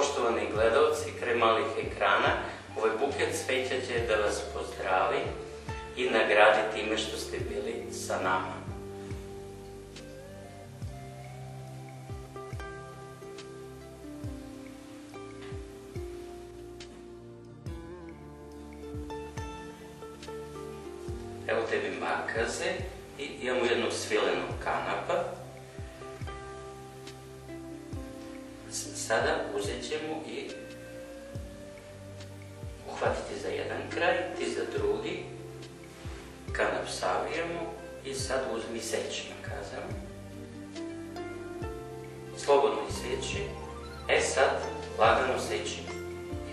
Poštovani gledalci kraj malih ekrana, ovaj buket cveća će da vas pozdravi i nagradi time što ste bili sa nama. Evo tebi makaze i imamo jednog svilenog kanapa. Sada uzet ćemo i uhvatiti za jedan kraj, ti za drugi. Kanap savijemo i sad uzmi seći makazama. Slobodno iseći. Sad lagano seći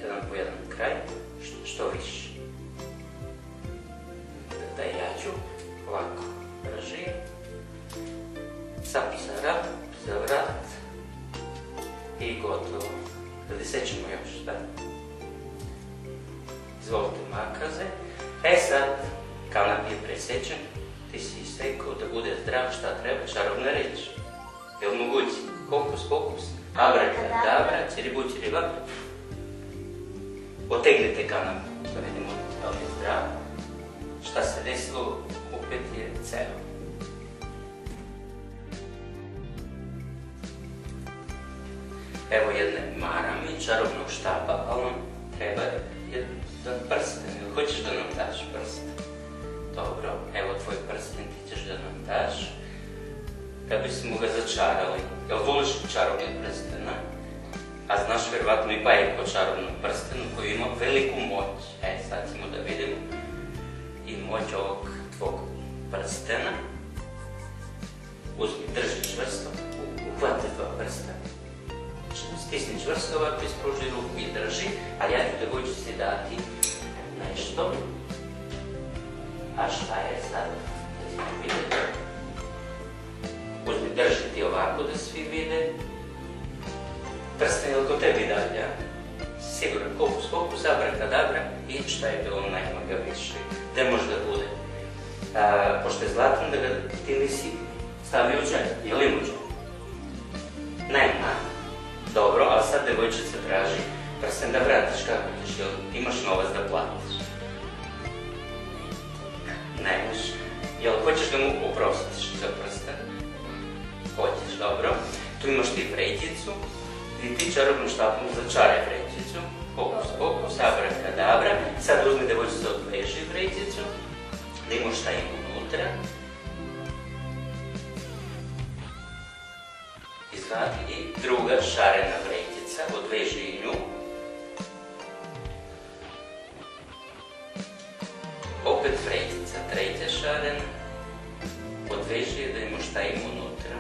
jedan po jedan kraj, što više. Da ja ću ovako držim. Sad za vrat. I gotovo. Da sećemo još, da? Izvolite makaze. Sad, kanap je presečen, ti si isekao da bude zdrav, šta treba, čarobna reč. Jel mogući? Hokus pokus, abrakadabra, ciribu ciriba. Otegnite kanap, da vidimo da li je zdrav. Šta se desilo, opet je ceo. Evo jedne marame, čarobnog štapa, ali nam treba jedan prsten. Hoćeš da nam daš prsten? Dobro, evo tvoj prsten, ti ćeš da nam daš. Da bismo ga začarali. Jel voliš čarobnog prstena? A znaš verovatno i bajku o čarobnom prstenu koji ima veliku moć. Sad ćemo da vidimo i moć ovog tvog prstena. Uzmi, drži čvrsto, uhvati dva prstena. Stisni čvrsto ovako, ispruži ruku i drži, ali ja ću devojčici dati nešto. A šta je sad? Da ćemo vidjeti. Uzmi, drži ti ovako da svi vide. Prsten je li ko tebi dalje, a? Siguran, hokus pokus, abrakadabra i šta je bilo najmagaviše. Gde može da bude? Pošto je zlatan da ga ti nisi stavio u džep, je li u džep? Nema. Dobro, ali sad devojčica traži prsten da vratiš, kako ćeš, jel imaš novac da platiš? Ne možeš. Jel hoćeš da mu oprostiš za prsten? Hoćeš, dobro. Tu imaš ti vrećicu i ti čarobnom štapom začaraj vrećicu. Hokus pokus, abrakadabra. Sad uzmi devojčica, odveži vrećicu, da imaš šta ima unutra. Izvadi i druga šarena vrećica, odveži i nju. Opet vrećica, treća šarena, odveži je da ima šta ima unutra.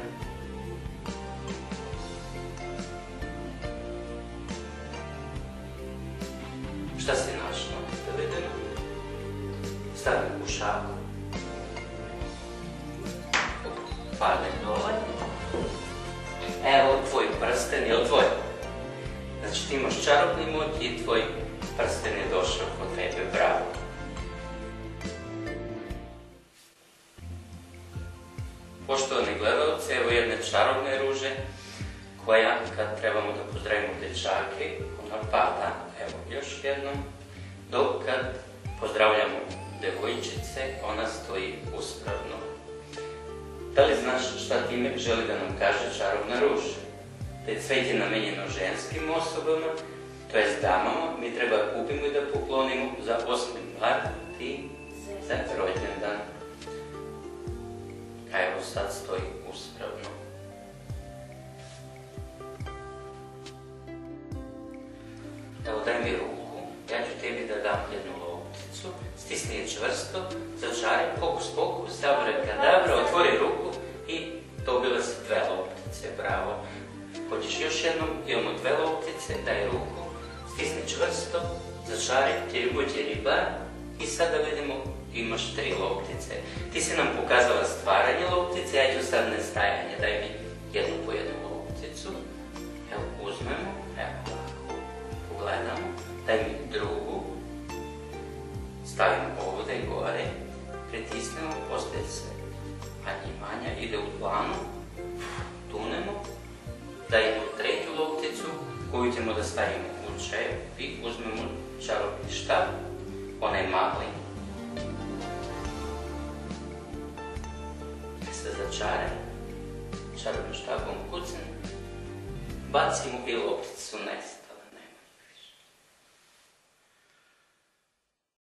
Šta si našla? Da vidimo. Stavim u šaku. Pade dole. Evo tvoj prsten, je li tvoj? Znači ti imaš čarobni moć i tvoj prsten je došao kod tebe, bravo. Poštovani gledalci, evo jedne čarobne ruže koja kad trebamo da pozdravimo dečake, ona pada, evo još jednom, dok kad pozdravljamo devojčice, ona stoji uspravno. Da li znaš šta time želi da nam kaže čarobna ruža? Da je cveće namenjeno ženskim osobama, to jest damama, mi treba da kupimo i da poklonimo za 8. mart i za rođendan. A evo sad stoji uspravno. Evo daj mi ruku, ja ću tebi da dam jednu lopticu, stisni je čvrsto, začaraj, hokus pokus, abrakadabra, otvori ruku i dobila si 2 loptice, bravo. Hoćeš još jednom, imamo 2 loptice, daj ruku, stisni čvrsto, začaraj, ciribu ciriba i sada vidimo imaš 3 loptice. Ti si nam pokazala stvaranje loptice, ja ću sad nestajanje, daj mi jednu po jednu lopticu. Evo uzmemo, evo ovako, pogledamo, daj mi drugu. Stavimo ovdje gore, pritisnemo, postaje sve manje i manja, ide u dlanu, tunemo, dajemo 3. lopticu koju ujdemo da stavimo u čep i uzmemo čarobni štap, onaj mali. Sa začaranjem, čarobnim štapom kucnem, bacimo i lopticu na